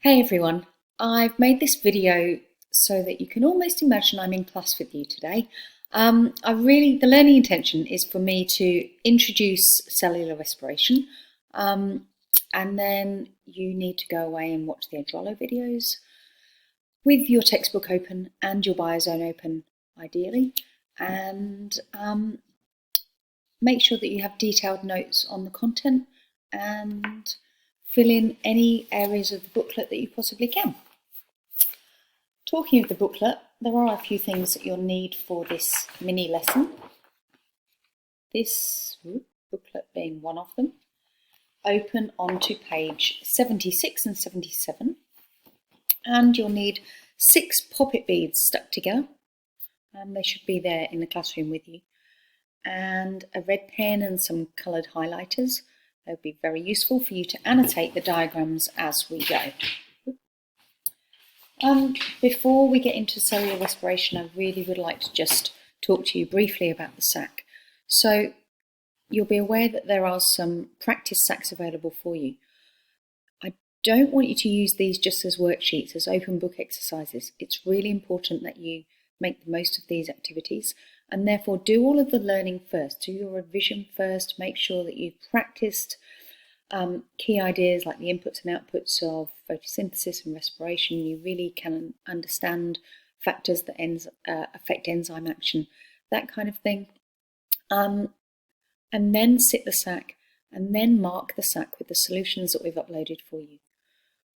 Hey everyone, I've made this video so that you can almost imagine I'm in class with you today. The learning intention is for me to introduce cellular respiration, and then you need to go away and watch the Adrollo videos with your textbook open and your biozone open, ideally, and make sure that you have detailed notes on the content and fill in any areas of the booklet that you possibly can. Talking of the booklet, there are a few things that you'll need for this mini lesson. This booklet being one of them. Open onto page 76 and 77, and you'll need 6 poppet beads stuck together, and they should be there in the classroom with you, and a red pen and some coloured highlighters. They'll be very useful for you to annotate the diagrams as we go. Before we get into cellular respiration, I really would like to just talk to you briefly about the sac. So you'll be aware that there are some practice sacs available for you. I don't want you to use these just as worksheets, as open book exercises. It's really important that you make the most of these activities, and therefore do all of the learning first. Do your revision first, make sure that you've practiced key ideas like the inputs and outputs of photosynthesis and respiration. You really can understand factors that affect enzyme action, that kind of thing. And then sit the sac, and then mark the sac with the solutions that we've uploaded for you.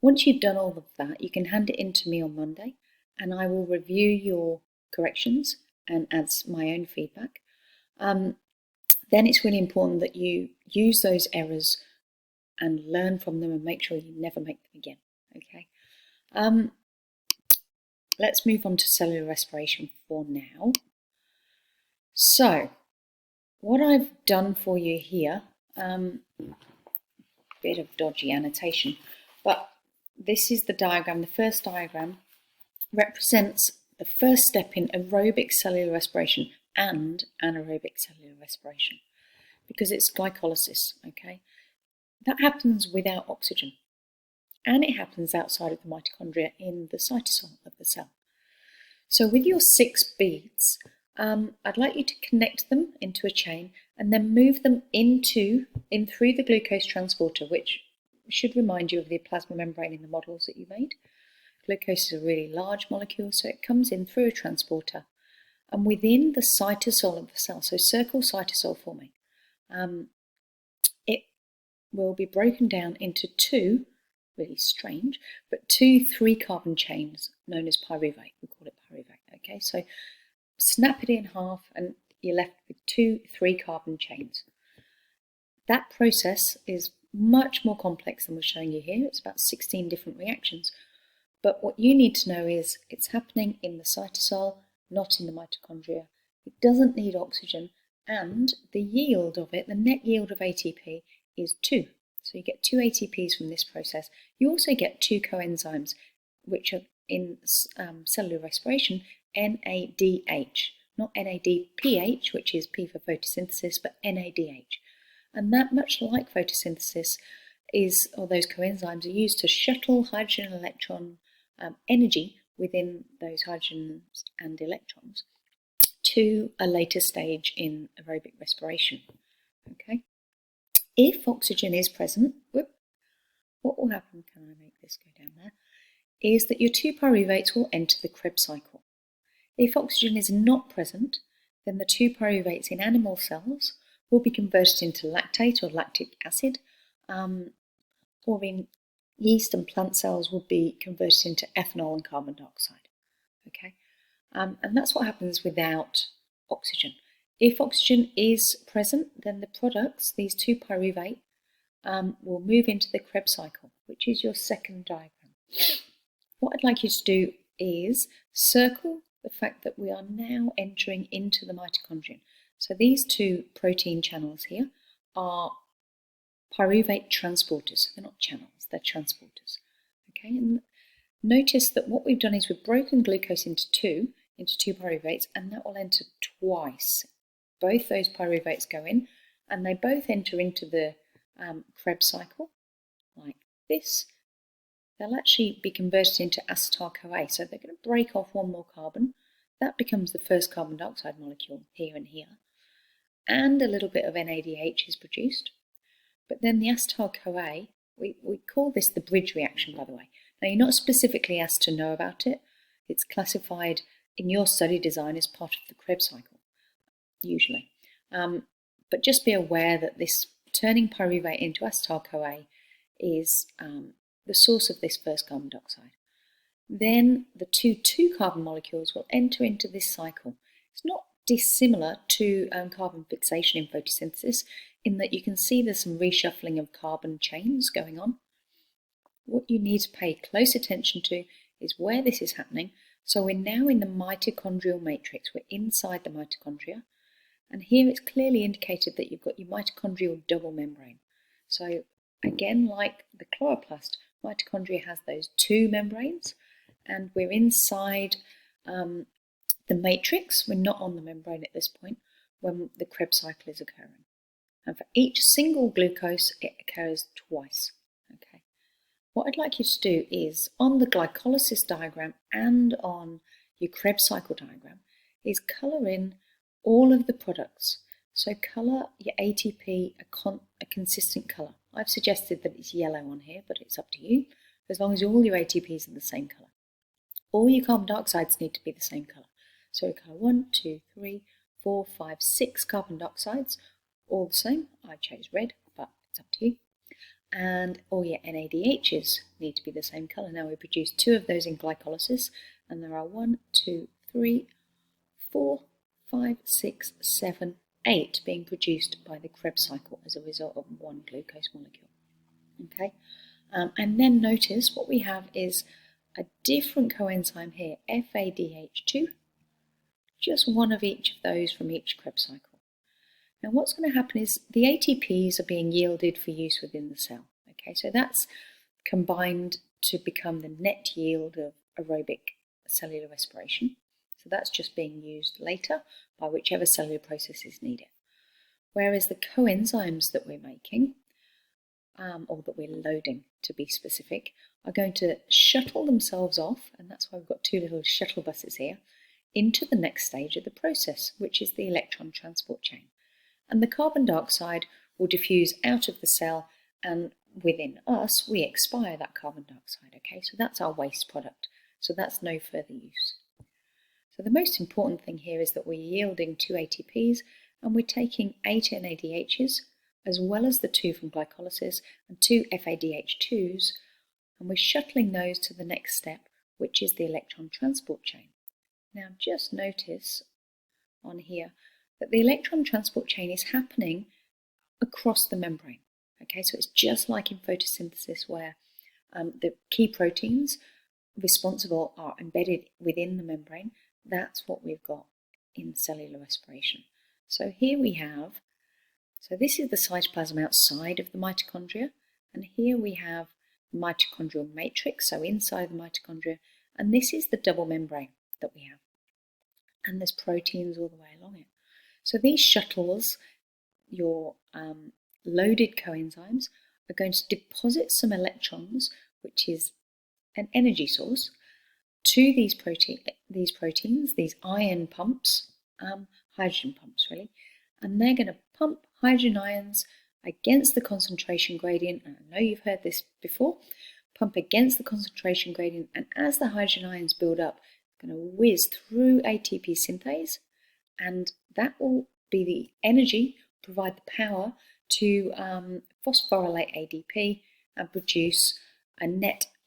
Once you've done all of that, you can hand it in to me on Monday, and I will review your corrections and add my own feedback. Then it's really important that you use those errors and learn from them and make sure you never make them again. Okay. Let's move on to cellular respiration for now. So, what I've done for you here, bit of dodgy annotation, but this is the diagram. The first diagram represents the first step in aerobic cellular respiration and anaerobic cellular respiration, because it's glycolysis, okay? That happens without oxygen, and it happens outside of the mitochondria in the cytosol of the cell. So with your 6 beads, I'd like you to connect them into a chain and then move them in through the glucose transporter, which should remind you of the plasma membrane in the models that you made. Glucose is a really large molecule, so it comes in through a transporter and within the cytosol of the cell, so circle cytosol forming. It will be broken down into 2, really strange, but 2 3-carbon chains known as pyruvate. We call it pyruvate, okay? So snap it in half and you're left with 2 3-carbon chains. That process is much more complex than we're showing you here. It's about 16 different reactions. But what you need to know is it's happening in the cytosol, not in the mitochondria. It doesn't need oxygen, and the yield of it, the net yield of ATP, is 2. So you get 2 ATPs from this process. You also get 2 coenzymes, which are in cellular respiration, NADH, not NADPH, which is P for photosynthesis, but NADH. And that, much like photosynthesis, those coenzymes are used to shuttle hydrogen and electron energy within those hydrogens and electrons to a later stage in aerobic respiration. Okay. If oxygen is present, what will happen, can I make this go down there, is that your 2 pyruvates will enter the Krebs cycle. If oxygen is not present, then the 2 pyruvates in animal cells will be converted into lactate or lactic acid, or in yeast and plant cells will be converted into ethanol and carbon dioxide. Okay, and that's what happens without oxygen. If oxygen is present, then the products, these 2 pyruvate, will move into the Krebs cycle, which is your second diagram. What I'd like you to do is circle the fact that we are now entering into the mitochondrion. So these 2 protein channels here are pyruvate transporters. They're not channels, they're transporters. Okay, and notice that what we've done is we've broken glucose into 2 pyruvates, and that will enter twice. Both those pyruvates go in, and they both enter into the Krebs cycle, like this. they'll actually be converted into acetyl-CoA. So they're going to break off one more carbon. That becomes the first carbon dioxide molecule here and here. And a little bit of NADH is produced. But then the acetyl-CoA, we call this the bridge reaction, by the way. Now, you're not specifically asked to know about it. It's classified in your study design as part of the Krebs cycle, usually. But just be aware that this turning pyruvate into acetyl-CoA is the source of this first carbon dioxide. Then the two carbon molecules will enter into this cycle. It's not dissimilar to carbon fixation in photosynthesis in that you can see there's some reshuffling of carbon chains going on. What you need to pay close attention to is where this is happening. So we're now in the mitochondrial matrix. We're inside the mitochondria. And here it's clearly indicated that you've got your mitochondrial double membrane. So again, like the chloroplast, mitochondria has those two membranes, and we're inside the matrix. We're not on the membrane at this point when the Krebs cycle is occurring. And for each single glucose, it occurs twice. Okay. What I'd like you to do is, on the glycolysis diagram and on your Krebs cycle diagram, is colour in all of the products. So colour your ATP a consistent colour. I've suggested that it's yellow on here, but it's up to you, as long as all your ATPs are the same colour. All your carbon dioxides need to be the same colour. So colour 1, 2, 3, 4, 5, 6 carbon dioxides, all the same. I chose red, but it's up to you. And all your NADHs need to be the same colour. Now we produce 2 of those in glycolysis, and there are 1, 2, 3, 4, 5, 6, 7, 8 being produced by the Krebs cycle as a result of one glucose molecule. Okay, and then notice what we have is a different coenzyme here, FADH2, just one of each of those from each Krebs cycle. Now what's going to happen is the ATPs are being yielded for use within the cell. Okay, so that's combined to become the net yield of aerobic cellular respiration. So that's just being used later by whichever cellular process is needed. Whereas the coenzymes that we're making, or that we're loading to be specific, are going to shuttle themselves off, and that's why we've got 2 little shuttle buses here, into the next stage of the process, which is the electron transport chain. And the carbon dioxide will diffuse out of the cell, and within us, we expire that carbon dioxide. Okay, so that's our waste product. So that's no further use. So the most important thing here is that we're yielding 2 ATPs, and we're taking 8 NADHs, as well as the 2 from glycolysis and 2 FADH2s, and we're shuttling those to the next step, which is the electron transport chain. Now just notice on here that the electron transport chain is happening across the membrane. Okay, so it's just like in photosynthesis where the key proteins responsible are embedded within the membrane. That's what we've got in cellular respiration. So here we have, so this is the cytoplasm outside of the mitochondria, and here we have the mitochondrial matrix, so inside the mitochondria, and this is the double membrane that we have. And there's proteins all the way along it. So these shuttles, your loaded coenzymes, are going to deposit some electrons, which is an energy source, to these proteins, these ion pumps, hydrogen pumps really, and they're going to pump hydrogen ions against the concentration gradient. And I know you've heard this before, pump against the concentration gradient, and as the hydrogen ions build up, it's going to whiz through ATP synthase, and that will be the energy, provide the power to phosphorylate ADP and produce a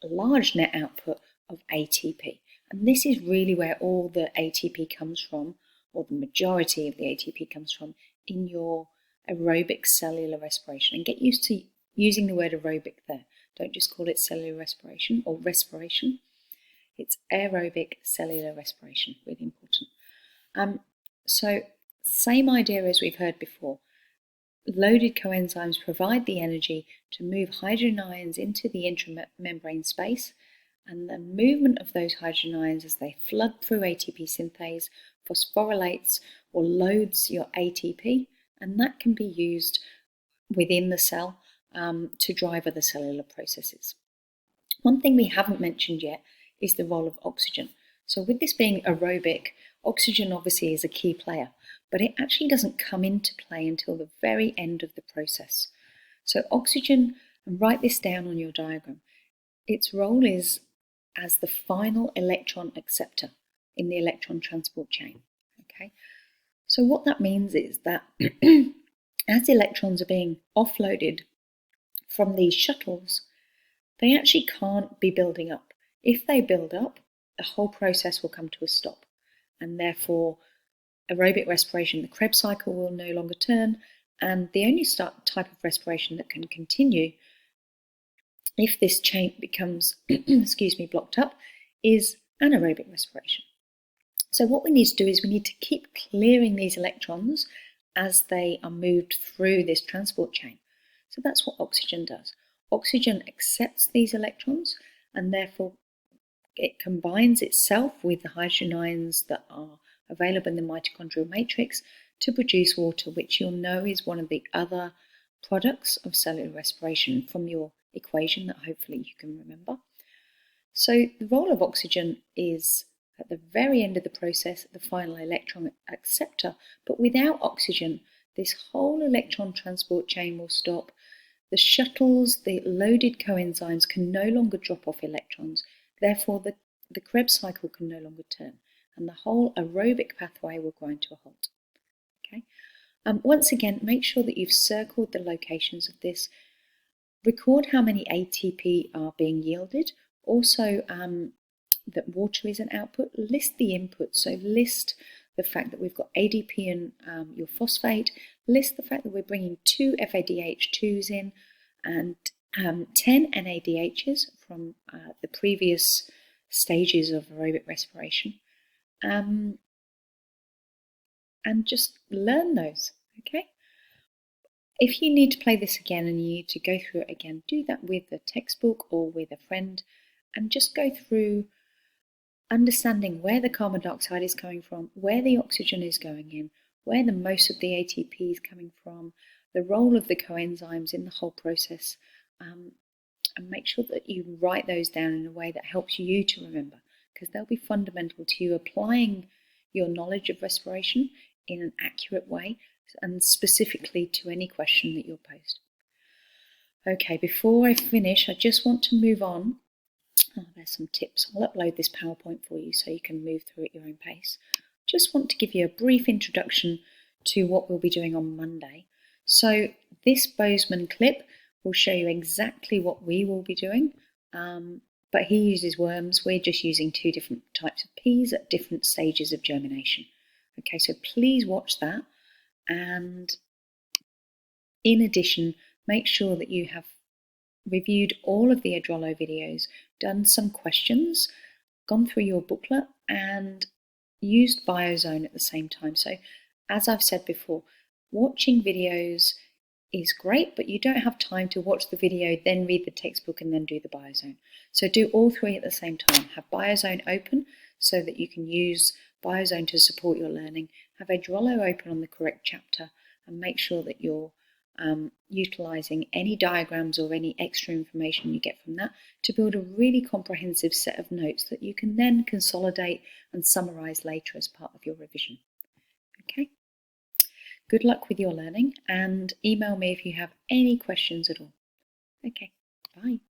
large net output of ATP. And this is really where all the ATP comes from, or the majority of the ATP comes from, in your aerobic cellular respiration. And get used to using the word aerobic there. Don't just call it cellular respiration or respiration. It's aerobic cellular respiration, really important. So same idea as we've heard before. Loaded coenzymes provide the energy to move hydrogen ions into the intramembrane space, and the movement of those hydrogen ions as they flood through ATP synthase phosphorylates or loads your ATP, and that can be used within the cell to drive other cellular processes. One thing we haven't mentioned yet is the role of oxygen. So with this being aerobic, oxygen obviously is a key player, but it actually doesn't come into play until the very end of the process. So oxygen, and write this down on your diagram, its role is as the final electron acceptor in the electron transport chain. Okay, so what that means is that as electrons are being offloaded from these shuttles, they actually can't be building up. If they build up, the whole process will come to a stop, and therefore aerobic respiration, the Krebs cycle, will no longer turn, and the only type of respiration that can continue if this chain becomes blocked up is anaerobic respiration. So what we need to do is we need to keep clearing these electrons as they are moved through this transport chain. So that's what oxygen does. Oxygen accepts these electrons, and therefore it combines itself with the hydrogen ions that are available in the mitochondrial matrix to produce water, which you'll know is one of the other products of cellular respiration from your equation that hopefully you can remember. So the role of oxygen is at the very end of the process, the final electron acceptor, but without oxygen, this whole electron transport chain will stop. The shuttles, the loaded coenzymes, can no longer drop off electrons. Therefore, the Krebs cycle can no longer turn, and the whole aerobic pathway will grind to a halt. Okay. Once again, make sure that you've circled the locations of this. Record how many ATP are being yielded. Also, that water is an output. List the inputs. So list the fact that we've got ADP and your phosphate. List the fact that we're bringing 2 FADH2s in and 10 NADHs from the previous stages of aerobic respiration. And just learn those, okay? If you need to play this again and you need to go through it again, do that with a textbook or with a friend, and just go through understanding where the carbon dioxide is coming from, where the oxygen is going in, where the most of the ATP is coming from, the role of the coenzymes in the whole process, and make sure that you write those down in a way that helps you to remember, because they'll be fundamental to you applying your knowledge of respiration in an accurate way and specifically to any question that you're posed. Okay, before I finish, I just want to move on. There's some tips. I'll upload this PowerPoint for you so you can move through at your own pace. Just want to give you a brief introduction to what we'll be doing on Monday. So this Bozeman clip will show you exactly what we will be doing, but he uses worms. We're just using 2 different types of peas at different stages of germination. Okay, so please watch that, and in addition, make sure that you have reviewed all of the Adrollo videos, done some questions, gone through your booklet, and used Biozone at the same time. So as I've said before, watching videos is great, but you don't have time to watch the video, then read the textbook, and then do the Biozone. So do all 3 at the same time. Have Biozone open so that you can use Biozone to support your learning. Have Adrollo open on the correct chapter, and make sure that you're utilising any diagrams or any extra information you get from that to build a really comprehensive set of notes that you can then consolidate and summarise later as part of your revision. Okay? Good luck with your learning, and email me if you have any questions at all. Okay, bye.